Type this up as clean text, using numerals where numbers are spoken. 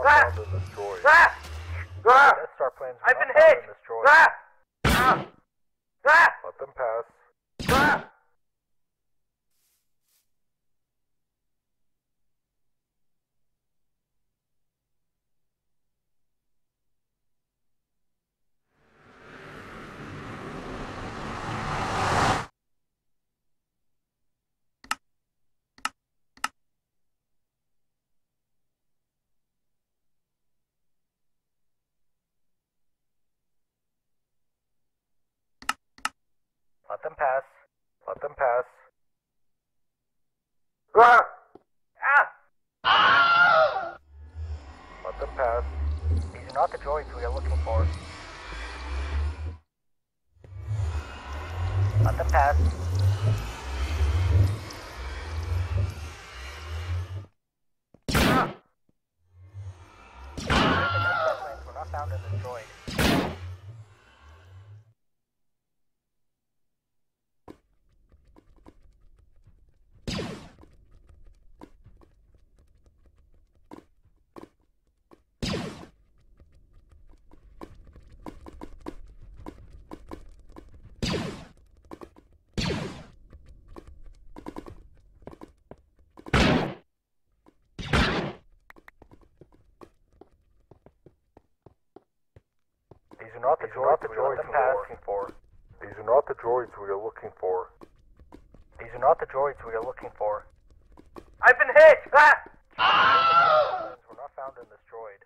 found in this droid. Death Star plans were I've not been found hit! in this droid. Let them pass. Let them pass. Let them pass. Let them pass. These are not the droids we are looking for. Let them pass. The Death Star plans were not found in this droid. These are not the droids we are looking for. These are not the droids we are looking for. These are not the droids we are looking for. I've been hit! Plans were not found in this droid.